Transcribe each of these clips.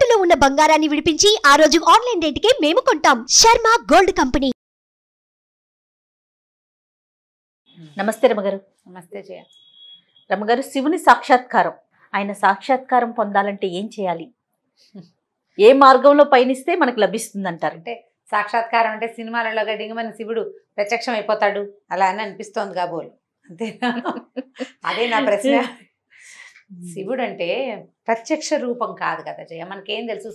తాకట్టులో ఉన్న బంగారాన్ని విడిపించి ఆ రోజు ఆన్లైన్ రేటుకే మేము కొంటాం. Sharma gold company. నమస్తే రమగారు. నమస్తే జయ. రమగారు, శివుని సాక్షాత్కారం, ఆయన సాక్షాత్కారం పొందాలంటే ఏం చేయాలి? ఏ మార్గంలో పయనిస్తే మనకు లభిస్తుంది అంటారు? అంటే సాక్షాత్కారం అంటే సినిమాలలో గడ్డిగా మన శివుడు ప్రత్యక్షం అయిపోతాడు అలా అని అనిపిస్తోంది కాబోలు, అంతే. అదే నా ప్రశ్న. శివుడు అంటే ప్రత్యక్ష రూపం కాదు కదా జయ. మనకేం తెలుసు,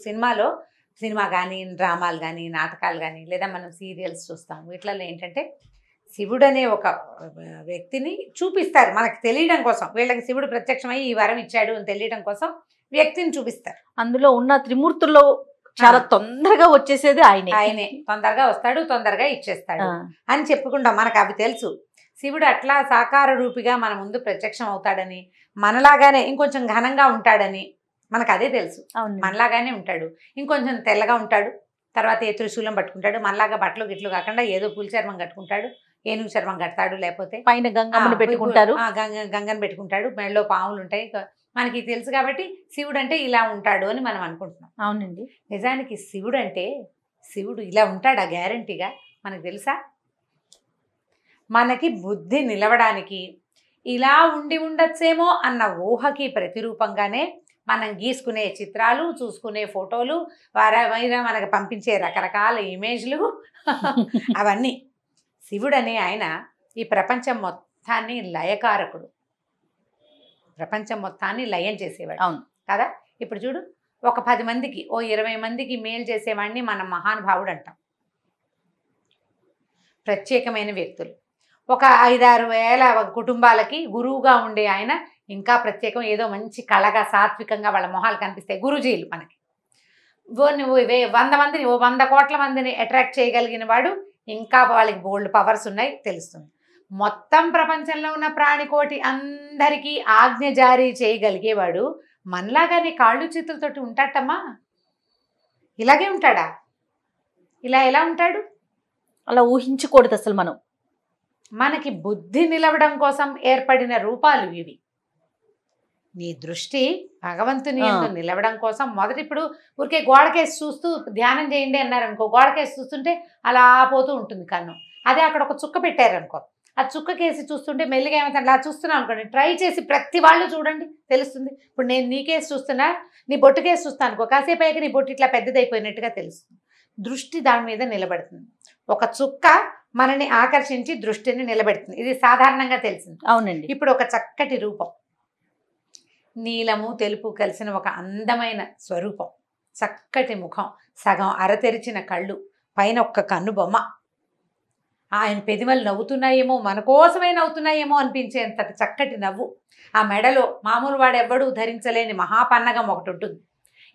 సినిమా కానీ డ్రామాలు కానీ నాటకాలు కానీ లేదా మనం సీరియల్స్ చూస్తాం, వీటిలలో ఏంటంటే శివుడు అనే ఒక వ్యక్తిని చూపిస్తారు మనకు తెలియడం కోసం. వీళ్ళకి శివుడు ప్రత్యక్షమై ఈ వరం ఇచ్చాడు అని తెలియడం కోసం వ్యక్తిని చూపిస్తారు. అందులో ఉన్న త్రిమూర్తుల్లో చాలా తొందరగా వచ్చేసేది ఆయనే. తొందరగా వస్తాడు, తొందరగా ఇచ్చేస్తాడు అని చెప్పుకుంటాం. మనకు అవి తెలుసు. శివుడు అట్లా సాకార రూపిగా మన ముందు ప్రత్యక్షం అవుతాడని, మనలాగానే ఇంకొంచెం ఘనంగా ఉంటాడని మనకు అదే తెలుసు. మనలాగానే ఉంటాడు, ఇంకొంచెం తెల్లగా ఉంటాడు, తర్వాత ఏ త్రిశూలం పట్టుకుంటాడు, మనలాగా బట్టలు గిట్లు కాకుండా ఏదో పులి చర్మం కట్టుకుంటాడు, ఏనుగు చర్మం కడతాడు, లేకపోతే పైన గంగమ్మను పెట్టుకుంటారు, గంగను పెట్టుకుంటాడు, మెడలో పాములు ఉంటాయి. మనకి తెలుసు కాబట్టి శివుడు అంటే ఇలా ఉంటాడు అని మనం అనుకుంటున్నాం. అవునండి. నిజానికి శివుడు ఇలా ఉంటాడా గ్యారంటీగా మనకు తెలుసా? మనకి బుద్ధి నిలవడానికి ఇలా ఉండి ఉండొచ్చేమో అన్న ఊహకి ప్రతిరూపంగానే మనం గీసుకునే చిత్రాలు, చూసుకునే ఫోటోలు, వారైనా మనకు పంపించే రకరకాల ఇమేజ్లు అవన్నీ. శివుడు అనే ఆయన ఈ ప్రపంచం మొత్తాన్ని లయకారకుడు, ప్రపంచం మొత్తాన్ని లయం చేసేవాడు. అవును కదా. ఇప్పుడు చూడు, ఒక 10 మందికి 20 మందికి మేలు చేసేవాడిని మనం మహానుభావుడు అంటాం. ప్రత్యేకమైన వ్యక్తులు. ఒక 5-6 వేల కుటుంబాలకి గురువుగా ఉండే ఆయన ఇంకా ప్రత్యేకం. ఏదో మంచి కళగా సాత్వికంగా వాళ్ళ మొహాలు కనిపిస్తాయి గురూజీలు మనకి. 100 మందిని 100 కోట్ల మందిని అట్రాక్ట్ చేయగలిగిన వాడు, ఇంకా వాళ్ళకి బోల్డ్ పవర్స్ ఉన్నాయి తెలుస్తుంది. మొత్తం ప్రపంచంలో ఉన్న ప్రాణికోటి అందరికీ ఆజ్ఞ జారీ చేయగలిగేవాడు మనలాగానే కాళ్ళు చేతులతోటి ఉంటాడమ్మా. ఇలాగే ఉంటాడా? ఇలా ఎలా ఉంటాడు? అలా ఊహించకూడదు అసలు. మనకి బుద్ధి నిలవడం కోసం ఏర్పడిన రూపాలు ఇవి. నీ దృష్టి భగవంతుని యందు నిలవడం కోసం మొదటి ఇప్పుడు ఊరికే గోడకేసి చూస్తూ ధ్యానం చేయండి అన్నారనుకో, గోడకేసి చూస్తుంటే అలా పోతూ ఉంటుంది కన్ను. అదే అక్కడ ఒక చుక్క పెట్టారనుకో, ఆ చుక్క కేసి చూస్తుంటే మెల్లిగా ఏమైతే అలా చూస్తున్నాం అనుకోండి. ట్రై చేసి ప్రతి వాళ్ళు చూడండి, తెలుస్తుంది. ఇప్పుడు నేను నీ కేసు చూస్తున్నా, నీ బొట్టు కేసు చూస్తాను అనుకో, కాసేపు అయ్యాక నీ బొట్టు ఇట్లా పెద్దదైపోయినట్టుగా తెలుస్తుంది. దృష్టి దాని మీద నిలబడుతుంది. ఒక చుక్క మనని ఆకర్షించి దృష్టిని నిలబెడుతుంది. ఇది సాధారణంగా తెలిసింది. అవునండి. ఇప్పుడు ఒక చక్కటి రూపం, నీలము తెలుపు కలిసిన ఒక అందమైన స్వరూపం, చక్కటి ముఖం, సగం అరతెరిచిన కళ్ళు, పైన ఒక్క కన్ను బొమ్మ, ఆయన పెదిమలు నవ్వుతున్నాయేమో, మన కోసమే నవ్వుతున్నాయేమో అనిపించేంతటి చక్కటి నవ్వు. ఆ మెడలో మామూలు వాడెవ్వడూ ధరించలేని మహాపన్నగం ఒకటి ఉంటుంది.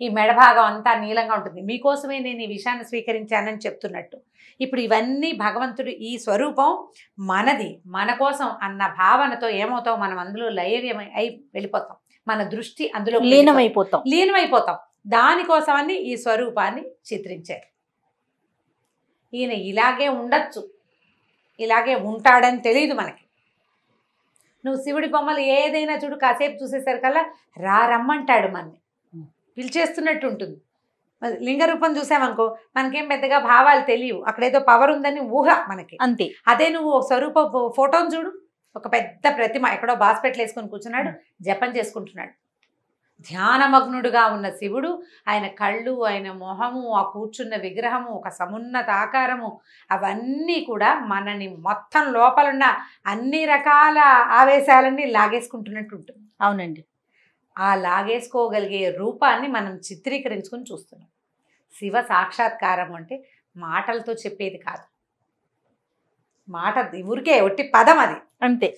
ఈ మెడ భాగం అంతా నీలంగా ఉంటుంది. మీకోసమే నేను ఈ విషయాన్ని స్వీకరించానని చెప్తున్నట్టు. ఇప్పుడు ఇవన్నీ భగవంతుడు ఈ స్వరూపం మనది, మన కోసం అన్న భావనతో ఏమవుతాం, మనం అందులో లయమై అయి వెళ్ళిపోతాం. మన దృష్టి అందులో లీనమైపోతాం. దానికోసమని ఈ స్వరూపాన్ని చిత్రించారు. ఈయన ఇలాగే ఉండొచ్చు, ఇలాగే ఉంటాడని తెలియదు మనకి. నువ్వు శివుడి బొమ్మలు ఏదైనా చూడు, కాసేపు చూసేసరికల్లా రమ్మంటాడు, మనని పిలిచేస్తున్నట్టు ఉంటుంది. లింగ రూపం చూసామనుకో, మనకేం పెద్దగా భావాలు తెలియవు, అక్కడేదో పవర్ ఉందని ఊహ మనకి, అంతే. అదే నువ్వు స్వరూప ఫోటోను చూడు, ఒక పెద్ద ప్రతిమ ఎక్కడో బాస్పెట్లు వేసుకొని కూర్చున్నాడు, జపం చేసుకుంటున్నాడు. ధ్యానమగ్నుడుగా ఉన్న శివుడు, ఆయన కళ్ళు, ఆయన మొహము, ఆ కూర్చున్న విగ్రహము, ఒక సమున్నత ఆకారము, అవన్నీ కూడా మనని మొత్తం లోపలున్న అన్ని రకాల ఆవేశాలన్నీ లాగేసుకుంటున్నట్టు ఉంటుంది. అవునండి. ఆ లాగేసుకోగలిగే రూపాన్ని మనం చిత్రీకరించుకొని చూస్తున్నాం. శివ సాక్షాత్కారం అంటే మాటలతో చెప్పేది కాదు. మాట ఊరికే ఒట్టి పదం, అది అంతే.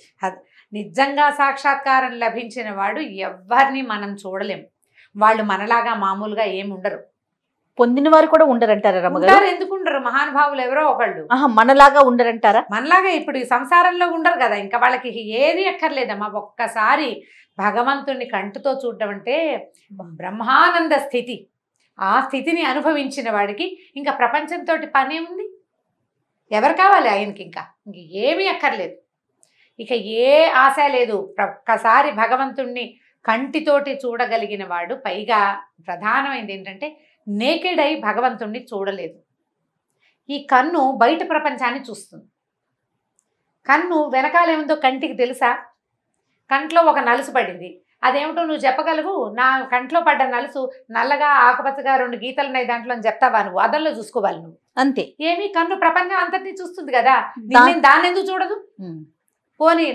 నిజంగా సాక్షాత్కారం లభించిన వాడు ఎవరిని మనం చూడలేము. వాళ్ళు మనలాగా మామూలుగా ఏమి ఉండరు. పొందిన వారు కూడా ఉండరంటారా రమగారు? ఎందుకు ఉండరు? మహానుభావులు ఎవరో ఒకళ్ళు మనలాగా ఉండరంటారా? మనలాగా ఇప్పుడు ఈ సంసారంలో ఉండరు కదా, ఇంకా వాళ్ళకి ఏది అక్కర్లేదమ్మా. ఒక్కసారి భగవంతుణ్ణి కంటితో చూడడం అంటే బ్రహ్మానంద స్థితి. ఆ స్థితిని అనుభవించిన వాడికి ఇంకా ప్రపంచంతో పనే ఉంది. ఎవరు కావాలి ఆయనకి? ఇంకా ఏమీ అక్కర్లేదు, ఇక ఏ ఆశ లేదు. ఒక్కసారి భగవంతుణ్ణి కంటితోటి చూడగలిగిన వాడు, పైగా ప్రధానమైనది ఏంటంటే నేకెడ్ అయి భగవంతుణ్ణి చూడలేదు. ఈ కన్ను బయట ప్రపంచాన్ని చూస్తుంది. కన్ను వెనకాలేముందో కంటికి తెలుసా? కంట్లో ఒక నలుసు పడింది, అదేమిటో నువ్వు చెప్పగలవు? నా కంట్లో పడ్డ నలుసు నల్లగా ఆకుపచ్చగా 2 గీతలు ఉన్నాయి దాంట్లో అని చెప్తావా? నువ్వు అద్దంలో చూసుకోవాలి నువ్వు. అంతే. ఏమి కన్ను ప్రపంచం అంతటినీ చూస్తుంది కదా, దాన్ని ఎందుకు చూడదు? పోనీ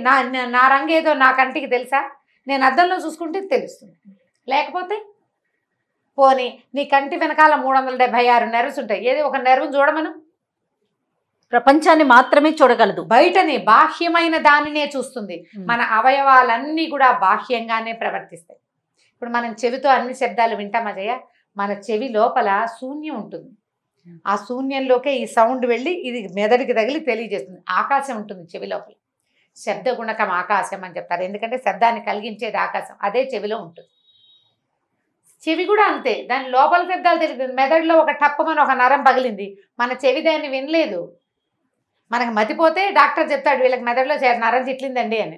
నా రంగు ఏదో నా కంటికి తెలుసా? నేను అద్దంలో చూసుకుంటే తెలుస్తుంది. లేకపోతే పోనీ నీ కంటి వెనకాల 376 నెర్వ్స్ ఉంటాయి, ఏదో ఒక నెర్వ్ని చూడమను. ప్రపంచాన్ని మాత్రమే చూడగలదు, బయటని బాహ్యమైన దానినే చూస్తుంది. మన అవయవాలన్నీ కూడా బాహ్యంగానే ప్రవర్తిస్తాయి. ఇప్పుడు మనం చెవితో అన్ని శబ్దాలు వింటామా జయ? మన చెవి లోపల శూన్యం ఉంటుంది. ఆ శూన్యంలోకే ఈ సౌండ్ వెళ్ళి ఇది మెదడుకి తగిలి తెలియజేస్తుంది. ఆకాశం ఉంటుంది చెవి లోపల. శబ్ద గుణకం ఆకాశం అని చెప్తారు, ఎందుకంటే శబ్దాన్ని కలిగించేది ఆకాశం, అదే చెవిలో ఉంటుంది. చెవి కూడా అంతే, దాని లోపల శబ్దాలు తెలియదు. మెదడులో ఒక టప్పమని ఒక నరం పగిలింది, మన చెవి దాన్ని వినలేదు. మనకు మతిపోతే డాక్టర్ చెప్తాడు వీళ్ళకి మెదడులో నరం చిట్లిందండి అని.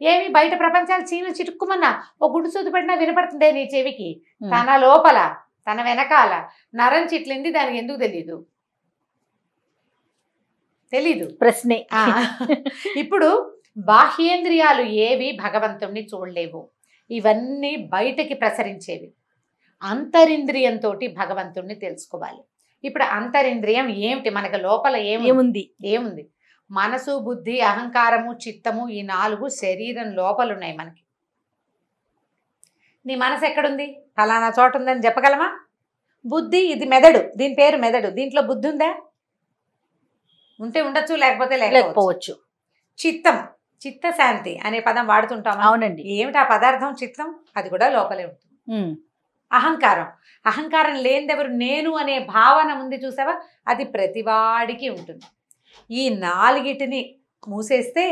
ఏమి బయట ప్రపంచాలు చిటుక్కుమన్నా ఓ గుడ్డు సూది పడినా వినపడుతుందే నీ చెవికి. తన లోపల తన వెనకాల నరం చిట్లింది, దానికి ఎందుకు తెలీదు ప్రశ్నే. ఇప్పుడు బాహ్యేంద్రియాలు ఏవి భగవంతుణ్ణి చూడలేవు, ఇవన్నీ బయటకి ప్రసరించేవి. అంతరింద్రియంతో భగవంతుణ్ణి తెలుసుకోవాలి. ఇప్పుడు అంతరింద్రియం ఏమిటి? మనకు లోపల ఏముంది? మనసు, బుద్ధి, అహంకారము, చిత్తము, ఈ 4 శరీరం లోపల ఉన్నాయి మనకి. నీ మనసు ఎక్కడుంది? ఫలానా చోట ఉందని చెప్పగలమా? బుద్ధి, ఇది మెదడు, దీని పేరు మెదడు, దీంట్లో బుద్ధి ఉందా? ఉంటే ఉండొచ్చు, లేకపోతే లేకపోవచ్చు. చిత్తం, చిత్తశాంతి అనే పదం వాడుతుంటాం. అవునండి. ఏమిటి ఆ పదార్థం? చిత్తం, అది కూడా లోపలే ఉంటుంది. అహంకారం, అహంకారం లేనిదెవరు? నేను అనే భావన ఉంది చూసావా, అది ప్రతివాడికి ఉంటుంది. ఈ 4టిని మూసేస్తే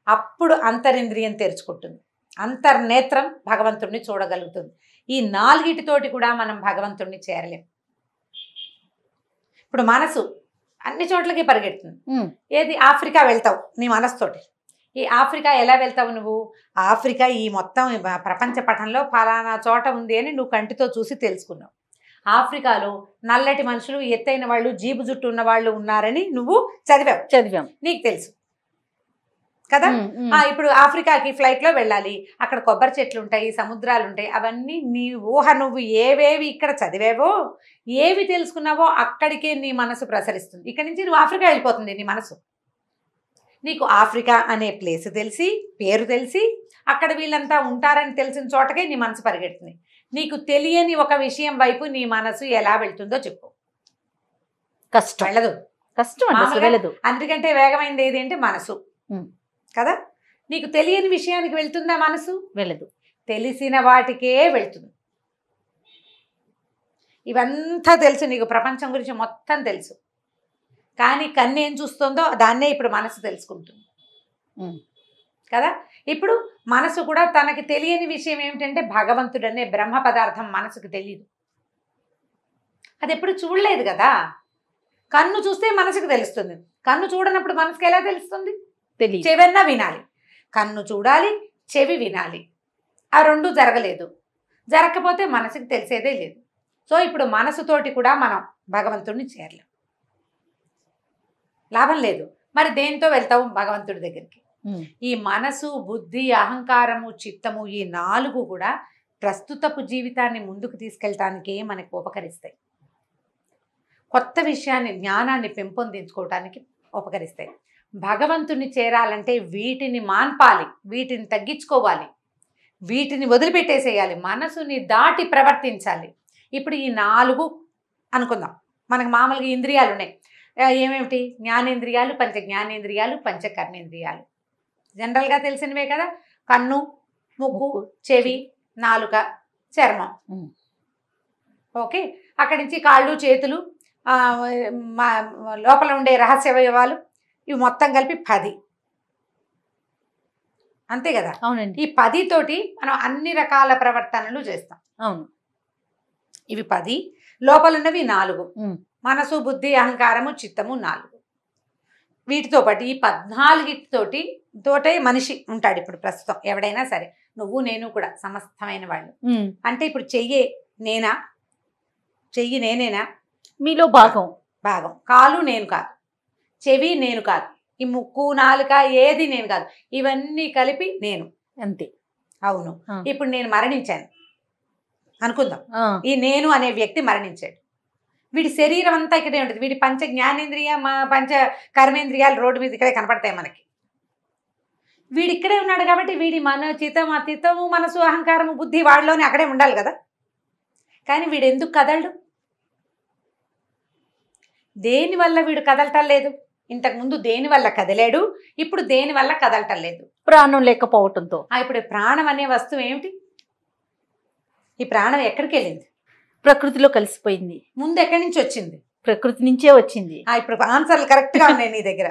అప్పుడు అంతరింద్రియం తెరుచుకుంటుంది, అంతర్నేత్రం భగవంతుణ్ణి చూడగలుగుతుంది. ఈ 4టితోటి కూడా మనం భగవంతుణ్ణి చేరలేం. ఇప్పుడు మనసు అన్ని చోట్లకి పరిగెడుతుంది. ఏది? ఆఫ్రికా వెళ్తావు నీ మనసుతోటి. ఈ ఆఫ్రికా ఎలా వెళ్తావు నువ్వు? ఆఫ్రికా ఈ మొత్తం ప్రపంచ పటంలో ఫలానా చోట ఉంది అని నువ్వు కంటితో చూసి తెలుసుకున్నావు. ఆఫ్రికాలో నల్లటి మనుషులు, ఎత్తైన వాళ్ళు, జీబు జుట్టు ఉన్న వాళ్ళు ఉన్నారని నువ్వు చదివాం, నీకు తెలుసు కదా. ఇప్పుడు ఆఫ్రికాకి ఫ్లైట్లో వెళ్ళాలి, అక్కడ కొబ్బరి చెట్లు ఉంటాయి, సముద్రాలు ఉంటాయి, అవన్నీ నీ ఊహ. నువ్వు ఏవేవి ఇక్కడ చదివావో, ఏవి తెలుసుకున్నావో అక్కడికే నీ మనసు ప్రసరిస్తుంది. ఇక్కడి నుంచి నువ్వు ఆఫ్రికా వెళ్ళిపోతుంది నీ మనసు. నీకు ఆఫ్రికా అనే ప్లేస్ తెలిసి, పేరు తెలిసి, అక్కడ వీళ్ళంతా ఉంటారని తెలిసిన చోటకే నీ మనసు పరిగెడుతుంది. నీకు తెలియని ఒక విషయం వైపు నీ మనసు ఎలా వెళ్తుందో చెప్పు. కష్టం, వెళ్ళదు. అందుకంటే వేగమైనది ఏది అంటే మనసు కదా. నీకు తెలియని విషయానికి వెళ్తుందా మనసు? వెళ్ళదు. తెలిసిన వాటికే వెళ్తుంది. ఇవంతా తెలుసు నీకు, ప్రపంచం గురించి మొత్తం తెలుసు. కానీ కన్ను ఏం చూస్తుందో దాన్నే ఇప్పుడు మనసు తెలుసుకుంటుంది కదా. ఇప్పుడు మనసు కూడా తనకి తెలియని విషయం ఏమిటంటే భగవంతుడనే బ్రహ్మ పదార్థం మనసుకు తెలియదు. అది ఎప్పుడు చూడలేదు కదా. కన్ను చూస్తే మనసుకు తెలుస్తుంది, కన్ను చూడనప్పుడు మనసుకు ఎలా తెలుస్తుంది? చెవన్నా వినాలి. కన్ను చూడాలి, చెవి వినాలి, ఆ 2 జరగలేదు. జరగకపోతే మనసుకు తెలిసేదే లేదు. సో ఇప్పుడు మనసుతోటి కూడా మనం భగవంతుడిని చేరలేం, లాభం లేదు. మరి దేంతో వెళ్తావు భగవంతుడి దగ్గరికి? ఈ మనసు, బుద్ధి, అహంకారము, చిత్తము, ఈ 4 కూడా ప్రస్తుతపు జీవితాన్ని ముందుకు తీసుకెళ్ళటానికే మనకు ఉపకరిస్తాయి. కొత్త విషయాన్ని, జ్ఞానాన్ని పెంపొందించుకోవటానికి ఉపకరిస్తాయి. భగవంతుని చేరాలంటే వీటిని మాన్పాలి, వీటిని తగ్గించుకోవాలి, వీటిని వదిలిపెట్టేసేయాలి, మనసుని దాటి ప్రవర్తించాలి. ఇప్పుడు ఈ 4 అనుకుందాం. మనకు మామూలుగా ఇంద్రియాలు ఉన్నాయి. ఏమేమిటి? జ్ఞానేంద్రియాలు, పంచ జ్ఞానేంద్రియాలు, పంచ కర్మేంద్రియాలు. జనరల్గా తెలిసినవే కదా. కన్ను, ముక్కు, చెవి, నాలుక, చర్మం. ఓకే. అక్కడి నుంచి కాళ్ళు, చేతులు, లోపల ఉండే రహస్యవయవాలు, ఇవి మొత్తం కలిపి 10. అంతే కదా. అవునండి. ఈ 10 తోటి మనం అన్ని రకాల ప్రవర్తనలు చేస్తాం. అవును. ఇవి 10, లోపల ఉన్నవి 4. మనసు, బుద్ధి, అహంకారము, చిత్తము 4. వీటితో పాటు ఈ 14 తోటే మనిషి ఉంటాడు ఇప్పుడు ప్రస్తుతం ఎవడైనా సరే, నువ్వు నేను కూడా సమస్తమైన వాళ్ళు. అంటే ఇప్పుడు చెయ్యి నేనేనా? మీలో భాగం. కాలు నేను కాదు, చెవి నేను కాదు, ఈ ముక్కు నాలుక ఏది నేను కాదు, ఇవన్నీ కలిపి నేను. అంతే. అవును. ఇప్పుడు నేను మరణించాను అనుకుందాం. ఈ నేను అనే వ్యక్తి మరణించాడు. వీడి శరీరం అంతా ఇక్కడే ఉంటుంది. వీడి పంచ జ్ఞానేంద్రియ పంచ కర్మేంద్రియాలు రోడ్డు మీద ఇక్కడే కనపడతాయి మనకి. వీడు ఇక్కడే ఉన్నాడు కాబట్టి వీడి చిత్తము అతీతము మనసు అహంకారము బుద్ధి వాడిలోనే అక్కడే ఉండాలి కదా. కానీ వీడు ఎందుకు కదలడు? దేనివల్ల వీడు కదలటం లేదు? ఇంతకుముందు దేనివల్ల కదిలాడు, ఇప్పుడు దేనివల్ల కదలటం లేదు? ప్రాణం లేకపోవటంతో. ఇప్పుడు ప్రాణం అనే వస్తువు ఏమిటి? ఈ ప్రాణం ఎక్కడికి వెళ్ళింది? ప్రకృతిలో కలిసిపోయింది. ముందు ఎక్కడి నుంచి వచ్చింది? ప్రకృతి నుంచే వచ్చింది. ఇప్పుడు ఆన్సర్లు కరెక్ట్గా ఉన్నాయి నీ దగ్గర.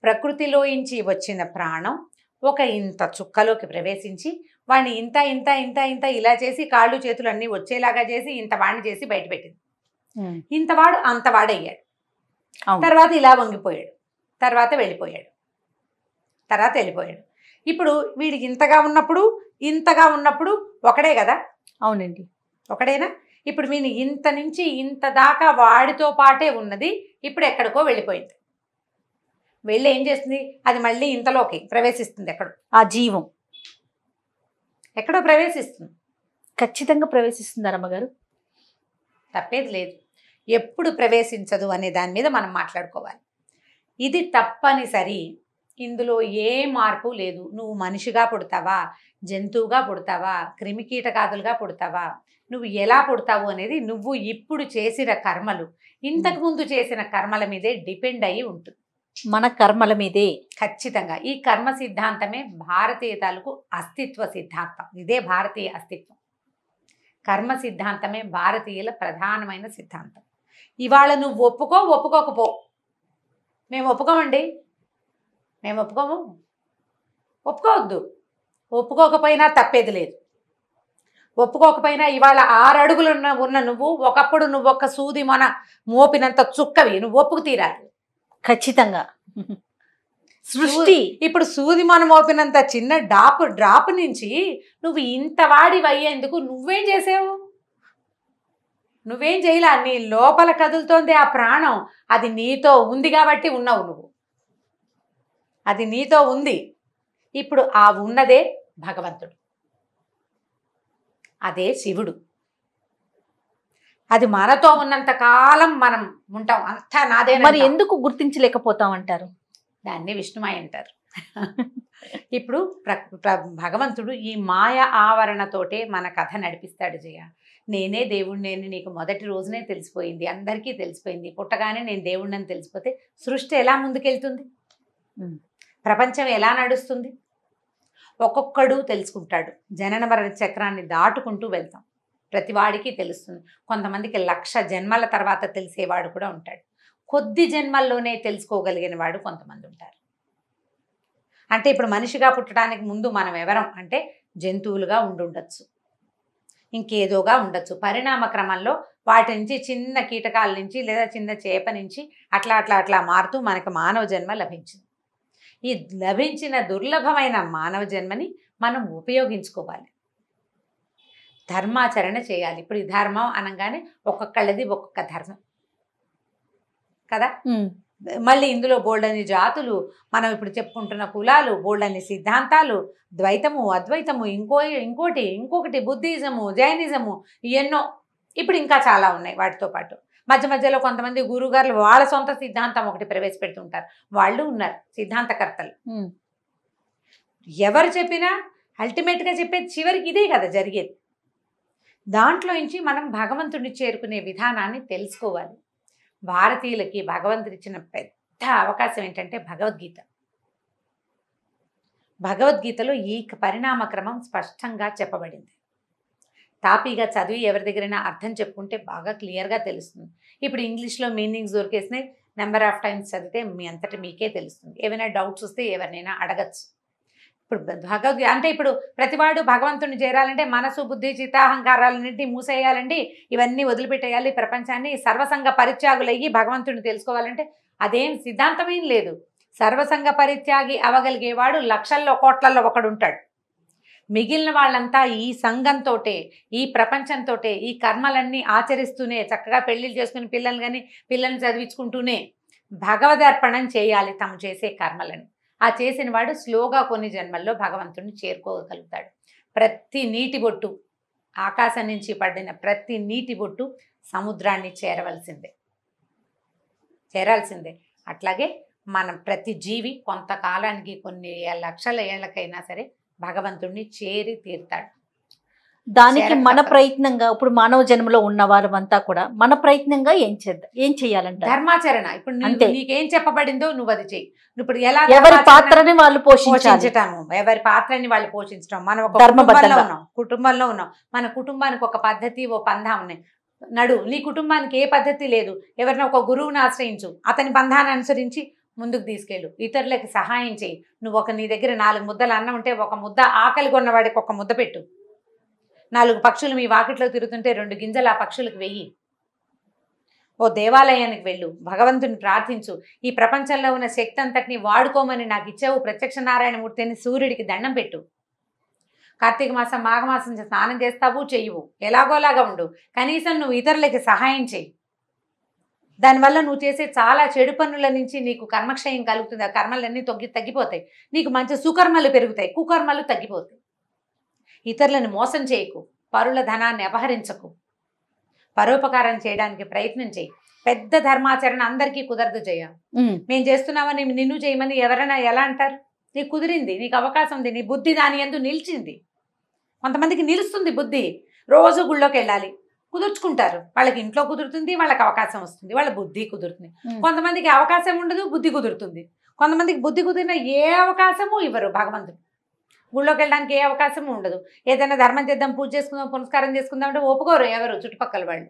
ప్రకృతిలోంచి వచ్చిన ప్రాణం ఒక ఇంత చుక్కలోకి ప్రవేశించి వాడిని ఇంత ఇంత ఇంత ఇంత ఇలా చేసి కాళ్ళు చేతులు అన్నీ వచ్చేలాగా చేసి ఇంత వాడిని చేసి బయట పెట్టింది. ఇంతవాడు అంతవాడయ్యాడు. తర్వాత ఇలా వంగిపోయాడు, తర్వాత వెళ్ళిపోయాడు. ఇప్పుడు వీడికి ఇంతగా ఉన్నప్పుడు ఒకడే కదా? అవునండి, ఒకడేనా? ఇప్పుడు వీని ఇంత నుంచి ఇంత దాకా వాడితో పాటే ఉన్నది, ఇప్పుడు ఎక్కడికో వెళ్ళిపోయింది. వెళ్ళి ఏం చేస్తుంది? అది మళ్ళీ ఇంతలోకి ప్రవేశిస్తుంది. ఆ జీవం ఎక్కడో ప్రవేశిస్తుంది. ఖచ్చితంగా ప్రవేశిస్తుంది అమ్మగారు. తప్పేది లేదు. ఎప్పుడు ప్రవేశించదు అనే దాని మీద మనం మాట్లాడుకోవాలి. ఇది తప్పనిసరి. ఇందులో ఏ మార్పు లేదు. నువ్వు మనిషిగా పుడతావా, జంతువుగా పుడతావా, క్రిమికీటకాదులుగా పుడతావా, నువ్వు ఎలా పుడతావు అనేది నువ్వు ఇప్పుడు చేసిన కర్మలు, ఇంతకుముందు చేసిన కర్మల మీదే డిపెండ్ అయ్యి ఉంటుంది. మన కర్మల మీదే. ఖచ్చితంగా. ఈ కర్మ సిద్ధాంతమే భారతీయ తాలూకు అస్తిత్వ సిద్ధాంతం. ఇదే భారతీయ అస్తిత్వం. కర్మ సిద్ధాంతమే భారతీయుల ప్రధానమైన సిద్ధాంతం. ఇవాళ నువ్వు ఒప్పుకోకపో. మేము ఒప్పుకోమండి, మేము ఒప్పుకోవద్దు. ఒప్పుకోకపోయినా తప్పేది లేదు. ఒప్పుకోకపోయినా ఇవాళ 6 అడుగులు ఉన్న నువ్వు ఒకప్పుడు నువ్వు ఒక్క సూది మన మోపినంత చుక్కవి, నువ్వు ఒప్పుకు తీరాలి. ఖచ్చితంగా. సృష్టి ఇప్పుడు సూది మన మోపినంత చిన్న డ్రాప్ నుంచి నువ్వు ఇంత వాడివయ్యేందుకు నువ్వేం చేసావు? నువ్వేం చేయలా. నీ లోపల కదులుతోంది ఆ ప్రాణం. అది నీతో ఉంది కాబట్టి ఉన్నావు నువ్వు. అది నీతో ఉంది. ఇప్పుడు ఆ ఉన్నదే భగవంతుడు, అదే శివుడు. అది మనతో ఉన్నంత కాలం మనం ఉంటాం. అంతా నాదే. మరి ఎందుకు గుర్తించలేకపోతాం అంటారు? దాన్ని విష్ణుమాయ అంటారు. ఇప్పుడు భగవంతుడు ఈ మాయ ఆవరణతోటే మన కథ నడిపిస్తాడు. జయ, నేనే దేవుడిని నీకు మొదటి రోజునే తెలిసిపోయింది, అందరికీ తెలిసిపోయింది. పుట్టగానే నేను దేవుడిని తెలిసిపోతే సృష్టి ఎలా ముందుకెళ్తుంది? ప్రపంచం ఎలా నడుస్తుంది? ఒక్కొక్కడు తెలుసుకుంటాడు. జనన మరణ చక్రాన్ని దాటుకుంటూ వెళ్తాం. ప్రతివాడికి తెలుస్తుంది. కొంతమందికి 1,00,000 జన్మల తర్వాత తెలిసేవాడు కూడా ఉంటాడు. కొద్ది జన్మల్లోనే తెలుసుకోగలిగిన వాడు కొంతమంది ఉంటారు. అంటే ఇప్పుడు మనిషిగా పుట్టడానికి ముందు మనం ఎవరం అంటే జంతువులుగా ఉండుండొచ్చు, ఇంకేదోగా ఉండొచ్చు. పరిణామ క్రమంలో వాటి నుంచి చిన్న కీటకాల నుంచి లేదా చిన్న చేప నుంచి అట్లా అట్లా అట్లా మారుతూ మనకు మానవ జన్మ లభించింది. ఈ లభించిన దుర్లభమైన మానవ జన్మని మనం ఉపయోగించుకోవాలి, ధర్మాచరణ చేయాలి. ఇప్పుడు ఈ ధర్మం అనగానే ఒక్కొక్కళ్ళది ఒక్కొక్క ధర్మం కదా. మళ్ళీ ఇందులో బోల్డని జాతులు, మనం ఇప్పుడు చెప్పుకుంటున్న కులాలు, బోల్డని సిద్ధాంతాలు, ద్వైతము అద్వైతము, ఇంకొకటి బుద్ధిజము, జైనిజము, ఎన్నో ఇప్పుడు ఇంకా చాలా ఉన్నాయి. వాటితో పాటు మధ్య మధ్యలో కొంతమంది గురువుగారులు వాళ్ళ సొంత సిద్ధాంతం ఒకటి ప్రవేశపెడుతుంటారు. వాళ్ళు ఉన్నారు సిద్ధాంతకర్తలు. ఎవరు చెప్పినా అల్టిమేట్గా చెప్పేది చివరికి ఇదే కదా జరిగేది. దాంట్లో నుంచి మనం భగవంతుడిని చేరుకునే విధానాన్ని తెలుసుకోవాలి. భారతీయులకి భగవంతుడు ఇచ్చిన పెద్ద అవకాశం ఏంటంటే భగవద్గీత. భగవద్గీతలో ఈ పరిణామ క్రమం స్పష్టంగా చెప్పబడింది. తాపీగా చదివి ఎవరి దగ్గరైనా అర్థం చెప్పుకుంటే బాగా క్లియర్గా తెలుస్తుంది. ఇప్పుడు ఇంగ్లీష్లో మీనింగ్స్ దొరికేసినాయి. నెంబర్ ఆఫ్ టైమ్స్ చదివితే మీ అంతటా మీకే తెలుస్తుంది. ఏమైనా డౌట్స్ వస్తే ఎవరినైనా అడగచ్చు. ఇప్పుడు భగవద్గీత అంటే ఇప్పుడు ప్రతివాడు భగవంతుని చేరాలంటే మనసు బుద్ధి చిత్తాహంకారాలన్నింటినీ మూసేయాలండి, ఇవన్నీ వదిలిపెట్టేయాలి, ప్రపంచాన్ని సర్వసంగ పరిత్యాగులయ్యి భగవంతుని తెలుసుకోవాలంటే అదేం సిద్ధాంతమేం లేదు. సర్వసంగ పరిత్యాగి అవగలిగేవాడు లక్షల్లో కోట్లల్లో ఒకడు ఉంటాడు. మిగిలిన వాళ్ళంతా ఈ సంఘంతోటే, ఈ ప్రపంచంతోటే, ఈ కర్మలన్నీ ఆచరిస్తూనే చక్కగా పెళ్లిళ్ళు చేసుకుని పిల్లల్ని చదివించుకుంటూనే భగవదర్పణం చేయాలి తమ చేసే కర్మలని. ఆ చేసిన వాడు స్లోగా కొన్ని జన్మల్లో భగవంతుడిని చేరుకోగలుగుతాడు. ప్రతి నీటి బొట్టు, ఆకాశం నుంచి పడిన ప్రతి నీటి బొట్టు సముద్రాన్ని చేరాల్సిందే. అట్లాగే మనం ప్రతి జీవి కొంతకాలానికి కొన్ని లక్షల ఏళ్ళకైనా సరే భగవంతుడిని చేరి తీరుతాడు. దానికి మన ప్రయత్నంగా ఇప్పుడు మానవ జన్మలో ఉన్న వారంతా కూడా మన ప్రయత్నంగా ఏం చేయాలంట? ధర్మాచరణ. ఇప్పుడు నీకేం చెప్పబడిందో నువ్వు అది చెయ్యి. ఇప్పుడు ఎలా ఎవరి పాత్రని వాళ్ళు పోషించటము, ఎవరి పాత్రని వాళ్ళు పోషించడం. మనం ఒక కుటుంబంలో ఉన్నాం. మన కుటుంబానికి ఒక పద్ధతి, ఓ పందా ఉన్నాయి. నీ కుటుంబానికి ఏ పద్ధతి లేదు, ఎవరిన ఒక గురువుని ఆశ్రయించు, అతని బంధాన్ని అనుసరించి ముందుకు తీసుకెళ్ళు, ఇతరులకి సహాయం చేయి. నీ దగ్గర 4 ముద్దలు అన్నం ఉంటే ఒక ముద్ద ఆకలి కొన్నవాడికి ఒక ముద్ద పెట్టు. 4 పక్షులు మీ వాకిట్లో తిరుగుతుంటే 2 గింజలు ఆ పక్షులకు వెయ్యి. ఓ దేవాలయానికి వెళ్ళు, భగవంతుని ప్రార్థించు. ఈ ప్రపంచంలో ఉన్న శక్తి అంతటిని వాడుకోమని నాకు ఇచ్చావు ప్రత్యక్ష నారాయణమూర్తి అని సూర్యుడికి దండం పెట్టు. కార్తీక మాసం మాఘమాసం స్నానం చేస్తావు చెయ్యవు, ఎలాగోలాగా ఉండు, కనీసం నువ్వు ఇతరులకి సహాయం చేయి. దానివల్ల నువ్వు చేసే చాలా చెడు పనుల నుంచి నీకు కర్మక్షయం కలుగుతుంది. ఆ కర్మలన్నీ తగ్గిపోతాయి. నీకు మంచి సుకర్మలు పెరుగుతాయి, కుకర్మలు తగ్గిపోతాయి. ఇతరులను మోసం చేయకు, పరుల ధనాన్ని అపహరించకు, పరోపకారం చేయడానికి ప్రయత్నం చేయి. పెద్ద ధర్మాచరణ అందరికీ కుదరదు జయ. మేము చేస్తున్నామని నిన్ను చేయమని ఎవరైనా ఎలా అంటారు? నీకు కుదిరింది, నీకు అవకాశం ఉంది, నీ బుద్ధి దాని యందు నిలిచింది. కొంతమందికి నిలుస్తుంది బుద్ధి, రోజు గుళ్ళోకి వెళ్ళాలి, కుదుర్చుకుంటారు. వాళ్ళకి ఇంట్లో కుదురుతుంది, వాళ్ళకి అవకాశం వస్తుంది, వాళ్ళ బుద్ధి కుదురుతుంది. కొంతమందికి అవకాశం ఉండదు, బుద్ధి కుదురుతుంది. కొంతమందికి బుద్ధి కుదిరిన ఏ అవకాశము ఇవ్వరు భగవంతుడు. గుళ్ళోకి వెళ్ళడానికి ఏ అవకాశము ఉండదు. ఏదైనా ధర్మం చేద్దాం, పూజ చేసుకుందాం, పునస్కారం చేసుకుందాం అంటే ఒప్పుకోరు ఎవరు, చుట్టుపక్కల వాళ్ళు.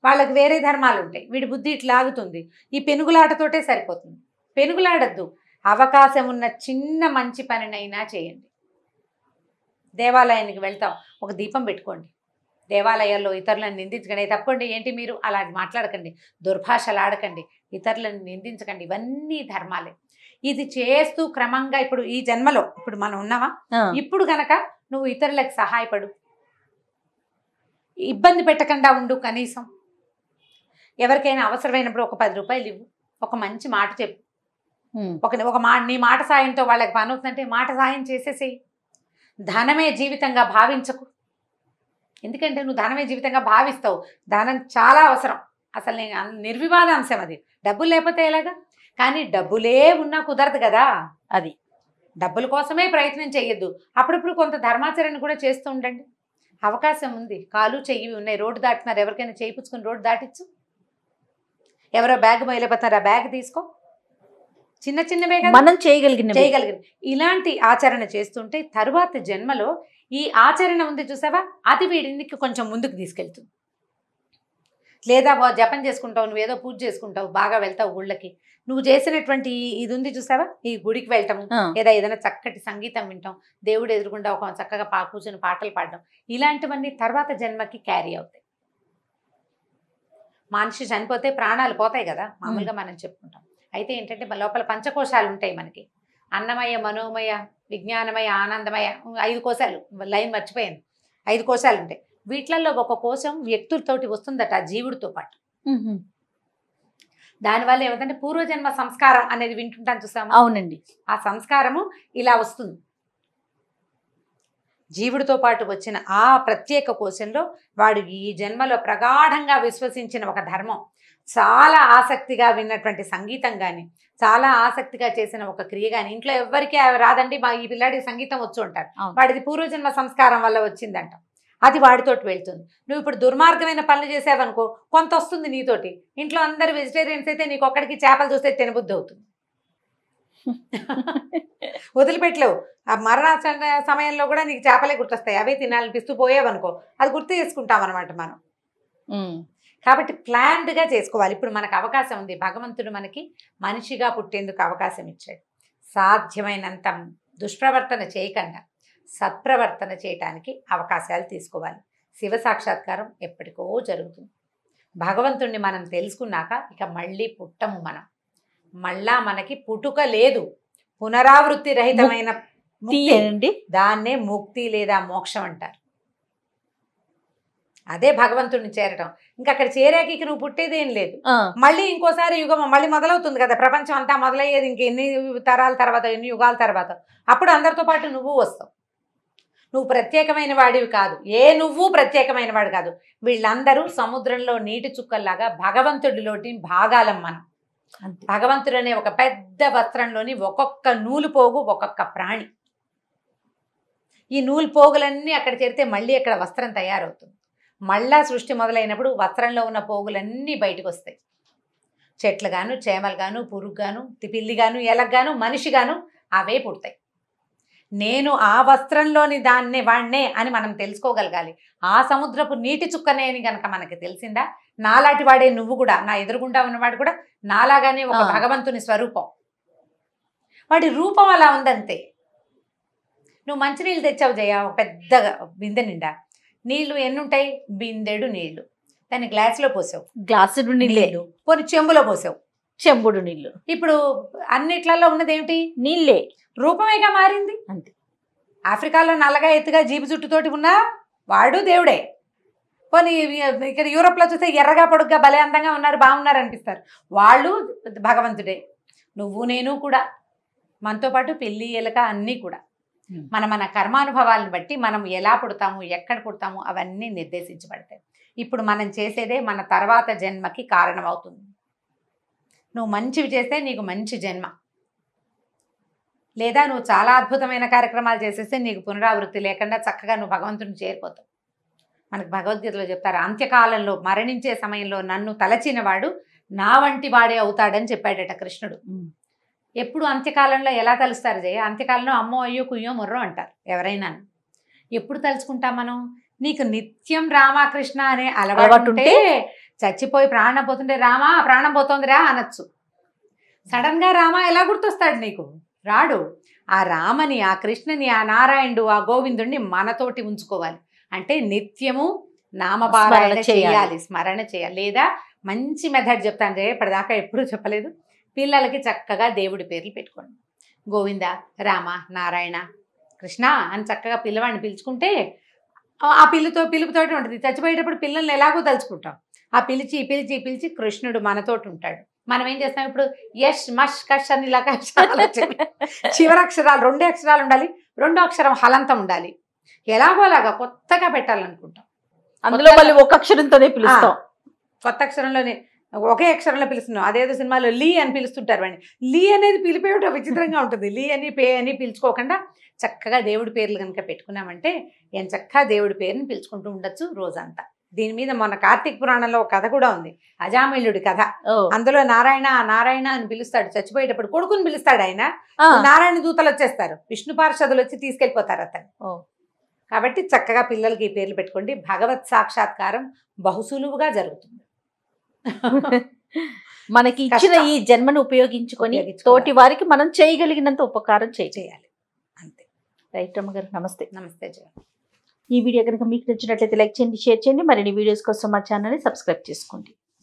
వాళ్ళకి వేరే ధర్మాలు ఉంటాయి. వీడి బుద్ధి ఇట్లా ఆగుతుంది. ఈ పెనుగులాటతోటే సరిపోతుంది. పెనుగులాడద్దు. అవకాశం ఉన్న చిన్న మంచి పనినైనా చేయండి. దేవాలయానికి వెళ్తాం, ఒక దీపం పెట్టుకోండి. దేవాలయాల్లో ఇతరులను నిందించకండి. తప్పండి, ఏంటి మీరు అలా మాట్లాడకండి, దుర్భాషలు ఆడకండి, ఇతరులను నిందించకండి. ఇవన్నీ ధర్మాలే. ఇది చేస్తూ క్రమంగా ఇప్పుడు ఈ జన్మలో ఇప్పుడు మనం ఉన్నావా, ఇప్పుడు గనక నువ్వు ఇతరులకు సహాయపడు, ఇబ్బంది పెట్టకుండా ఉండు. కనీసం ఎవరికైనా అవసరమైనప్పుడు ఒక 10 రూపాయలు ఇవ్వు, ఒక మంచి మాట చెప్పు. నీ మాట సాయంతో వాళ్ళకి పని అవుతుందంటే మాట సాయం చేసేసేయి. ధనమే జీవితంగా భావించకు. ఎందుకంటే నువ్వు ధనమే జీవితంగా భావిస్తావు. ధనం చాలా అవసరం, అసలు నిర్వివాద అంశం అది. డబ్బులు లేకపోతే ఎలాగా? కానీ డబ్బులే ఉన్నా కుదరదు కదా. అది డబ్బుల కోసమే ప్రయత్నం చేయొద్దు. అప్పుడప్పుడు కొంత ధర్మాచరణ కూడా చేస్తూ ఉండండి. అవకాశం ఉంది, కాలు చెయ్యి ఉన్నాయి, రోడ్డు దాటుతున్నారు, ఎవరికైనా చేయి పుచ్చుకొని రోడ్డు దాటిచ్చు. ఎవరో బ్యాగ్ మైలపోతున్నారు, ఆ బ్యాగ్ తీసుకో. చిన్న చిన్నవే కదా మనం చేయగలిగిన. ఇలాంటి ఆచరణ చేస్తుంటే తరువాత జన్మలో ఈ ఆచరణ ఉంది చూసావా, అది వీడికి కొంచెం ముందుకు తీసుకెళ్తుంది. లేదా జపం చేసుకుంటావు, నువ్వేదో పూజ చేసుకుంటావు, బాగా వెళ్తావు గుళ్ళకి, నువ్వు చేసినటువంటి ఇది ఉంది చూసావా, ఈ గుడికి వెళ్ళటము, లేదా ఏదైనా చక్కటి సంగీతం వింటాం, దేవుడు ఎదురుకుండా ఒక చక్కగా కూర్చొని పాటలు పాడడం, ఇలాంటివన్నీ తర్వాత జన్మకి క్యారీ అవుతాయి. మనిషి చనిపోతే ప్రాణాలు పోతాయి కదా మామూలుగా మనం చెప్పుకుంటాం. అయితే ఏంటంటే లోపల పంచకోశాలు ఉంటాయి మనకి, అన్నమయ, మనోమయ, విజ్ఞానమయ, ఆనందమయ, 5 కోశాలు. లైన్ మర్చిపోయాను. 5 కోశాలు ఉంటాయి. వీటిలలో ఒక కోశం వ్యక్తులతోటి వస్తుందట, ఆ జీవుడితో పాటు. దానివల్ల ఏమిటంటే పూర్వజన్మ సంస్కారం అనేది వింటుంటాను చూసాము. అవునండి. ఆ సంస్కారము ఇలా వస్తుంది. జీవుడితో పాటు వచ్చిన ఆ ప్రత్యేక కోశంలో వాడు ఈ జన్మలో ప్రగాఢంగా విశ్వసించిన ఒక ధర్మం, చాలా ఆసక్తిగా విన్నటువంటి సంగీతం కానీ, చాలా ఆసక్తిగా చేసిన ఒక క్రియ కానీ, ఇంట్లో ఎవరికి రాదండి, మా ఈ పిల్లాడికి సంగీతం వచ్చు అంటారు. వాడిది పూర్వజన్మ సంస్కారం వల్ల వచ్చిందంట. అది వాడితోటి వెళ్తుంది. నువ్వు ఇప్పుడు దుర్మార్గమైన పనులు చేసావనుకో, కొంత వస్తుంది నీతోటి. ఇంట్లో అందరు వెజిటేరియన్స్ అయితే నీకు ఒక్కడికి చేపలు చూస్తే తినబుద్ధి అవుతుంది. వదిలిపెట్టలేవు. ఆ మరణ సమయంలో కూడా నీకు చేపలే గుర్తొస్తాయి, అవే తినాలనిపిస్తూ పోయావనుకో, అది గుర్తు చేసుకుంటాం అనమాట మనం. కాబట్టి ప్లాన్డ్గా చేసుకోవాలి. ఇప్పుడు మనకు అవకాశం ఉంది, భగవంతుడు మనకి మనిషిగా పుట్టేందుకు అవకాశం ఇచ్చాడు. సాధ్యమైనంత దుష్ప్రవర్తన చేయకుండా సత్ప్రవర్తన చేయటానికి అవకాశాలు తీసుకోవాలి. శివ సాక్షాత్కారం ఎప్పటికో జరుగుతుంది. భగవంతుణ్ణి మనం తెలుసుకున్నాక ఇక మళ్ళీ పుట్టము మనం. మళ్ళా మనకి పుట్టుక లేదు, పునరావృత్తి రహితమైన ముక్తి. అండి దాన్నే ముక్తి లేదా మోక్షం అంటారు. అదే భగవంతుడిని చేరటం. ఇంకా అక్కడ చేరాక ఇక నువ్వు పుట్టేదేం లేదు. మళ్ళీ ఇంకోసారి యుగం మళ్ళీ మొదలవుతుంది కదా, ప్రపంచం అంతా మొదలయ్యేది ఇంకెన్ని తరాల తర్వాత, ఎన్ని యుగాల తర్వాత. అప్పుడు అందరితో పాటు నువ్వు వస్తావు. నువ్వు ప్రత్యేకమైన వాడివి కాదు, నువ్వు ప్రత్యేకమైన వాడు కాదు. వీళ్ళందరూ సముద్రంలో నీటి చుక్కల్లాగా భగవంతుడిలోటి భాగాలం మనం. భగవంతుడు అనే ఒక పెద్ద వస్త్రంలోని ఒక్కొక్క నూలు పోగు ఒక్కొక్క ప్రాణి. ఈ నూలు పోగులన్నీ అక్కడ చేరితే మళ్ళీ అక్కడ వస్త్రం తయారవుతుంది. మళ్ళా సృష్టి మొదలైనప్పుడు వస్త్రంలో ఉన్న పోగులన్నీ బయటకు వస్తాయి. చెట్లు గాను, చేమలు గాను, పురుగు గాను, పిల్లి గాను, ఎలగ్గాను, మనిషి గాను అవే పుడతాయి. నేను ఆ వస్త్రంలోని దాన్నే వాణ్ణే అని మనం తెలుసుకోగలగాలి. ఆ సముద్రపు నీటి చుక్కనే అని గనక మనకి తెలిసిందా, నాలాంటి వాడే నువ్వు కూడా, నా ఎదురుగుండా ఉన్నవాడు కూడా నాలాగానే ఒక భగవంతుని స్వరూపం. వాడి రూపం అలా ఉందంతే. నువ్వు మంచినీళ్ళు తెచ్చావు జయ, ఒక పెద్ద బిందె నిండా. నీళ్లు ఎన్నుంటాయి? బిందెడు నీళ్లు. దాన్ని గ్లాసులో పోసావు, గ్లాసుడు నీళ్ళు. పోనీ చెంబులో పోసావు, చెంబుడు నీళ్లు. ఇప్పుడు అన్నిట్లలో ఉన్నది ఏమిటి? నీళ్ళే. రూపమేగా మారింది. అంతే. ఆఫ్రికాలో నల్లగా ఎత్తుగా జీబు చుట్టుతోటి ఉన్నా వాడు దేవుడే. పోనీ ఇక్కడ యూరోప్లో చూస్తే ఎర్రగా పొడుగ్గా భలే అందంగా ఉన్నారు, బాగున్నారు అనిపిస్తారు, వాళ్ళు భగవంతుడే. నువ్వు నేను కూడా, మనతో పాటు పిల్లి ఎలక అన్నీ కూడా మన కర్మానుభవాలను బట్టి మనం ఎలా పుడతాము, ఎక్కడ పుడతాము అవన్నీ నిర్దేశించబడతాయి. ఇప్పుడు మనం చేసేదే మన తర్వాత జన్మకి కారణం అవుతుంది. నువ్వు మంచివి చేస్తే నీకు మంచి జన్మ, లేదా నువ్వు చాలా అద్భుతమైన కార్యక్రమాలు చేసేస్తే నీకు పునరావృత్తి లేకుండా చక్కగా నువ్వు భగవంతుని చేరిపోతావు. మనకు భగవద్గీతలో చెప్తారు, అంత్యకాలంలో మరణించే సమయంలో నన్ను తలచిన వాడు నా వంటి వాడే అవుతాడని చెప్పాడట కృష్ణుడు. ఎప్పుడు అంత్యకాలంలో ఎలా తలుస్తారు జయ? అంత్యకాలంలో అమ్మో అయ్యో కుయ్యో మొర్రో అంటారు ఎవరైనా. ఎప్పుడు తలుచుకుంటాం మనం? నీకు నిత్యం రామకృష్ణ అనే అలవాటు ఉంటే, చచ్చిపోయి ప్రాణం పోతుంటే రామా ప్రాణం పోతోందిరా అనొచ్చు. సడన్గా రామ ఎలా గుర్తొస్తాడు నీకు? రాడు. ఆ రామని, ఆ కృష్ణని, ఆ నారాయణుడు, ఆ గోవిందుడిని మనతోటి ఉంచుకోవాలి. అంటే నిత్యము నామపారాయణ చేయాలి, స్మరణ చేయాలి. లేదా మంచి మెథడ్ చెప్తాను జయ, ఇప్పటిదాకా ఎప్పుడూ చెప్పలేదు. పిల్లలకి చక్కగా దేవుడి పేర్లు పెట్టుకోండి. గోవింద, రామ, నారాయణ, కృష్ణ అని చక్కగా పిల్లవాడిని పిలుచుకుంటే ఆ పిలుపుతోటి ఉంటుంది. చచ్చిపోయేటప్పుడు పిల్లల్ని ఎలాగో తలుచుకుంటాం. ఆ పిలిచి పిలిచి పిలిచి కృష్ణుడు మనతోటి ఉంటాడు. మనం ఏం చేస్తాం ఇప్పుడు? యష్ మష్ కష్ అని ఇలాగ చివరక్షరాలు 2 అక్షరాలు ఉండాలి, 2వ అక్షరం హలంతం ఉండాలి. ఎలాగో అలాగా కొత్తగా పెట్టాలనుకుంటాం. అందులో మళ్ళీ ఒక అక్షరంతోనే పిలుస్తాం. కొత్త అక్షరంలోనే ఒకే అక్షరంలో పిలుస్తున్నాం. అదేదో సినిమాలో లీ అని పిలుస్తుంటారు వాడిని. లీ అనేది పిలిపేయటం విచిత్రంగా ఉంటుంది. లీ అని పే అని పిలుచుకోకుండా చక్కగా దేవుడి పేర్లు కనుక పెట్టుకున్నామంటే ఏం చక్కగా దేవుడి పేరుని పిలుచుకుంటూ ఉండొచ్చు రోజంతా. దీని మీద మొన్న కార్తీక పురాణంలో ఒక కథ కూడా ఉంది, అజామిళుడి కథ. అందులో నారాయణ నారాయణ అని పిలుస్తాడు. చచ్చిపోయేటప్పుడు కొడుకుని పిలుస్తాడు ఆయన. నారాయణ దూతలు వచ్చేస్తారు, విష్ణు పార్షదులు వచ్చి తీసుకెళ్ళిపోతారు అతను. కాబట్టి చక్కగా పిల్లలకి ఈ పేర్లు పెట్టుకోండి. భగవత్ సాక్షాత్కారం బహుసులువుగా జరుగుతుంది. మనకి ఇచ్చిన ఈ జన్మను ఉపయోగించుకొని తోటి వారికి మనం చేయగలిగినంత ఉపకారం చేయాలి. అంతే. రైట్ అమ్మగారు, నమస్తే. నమస్తే జయ. ఈ వీడియో కనుక మీకు నచ్చినట్లయితే లైక్ చేయండి, షేర్ చేయండి. మరిన్ని వీడియోస్ కోసం మా ఛానల్ని సబ్స్క్రైబ్ చేసుకోండి.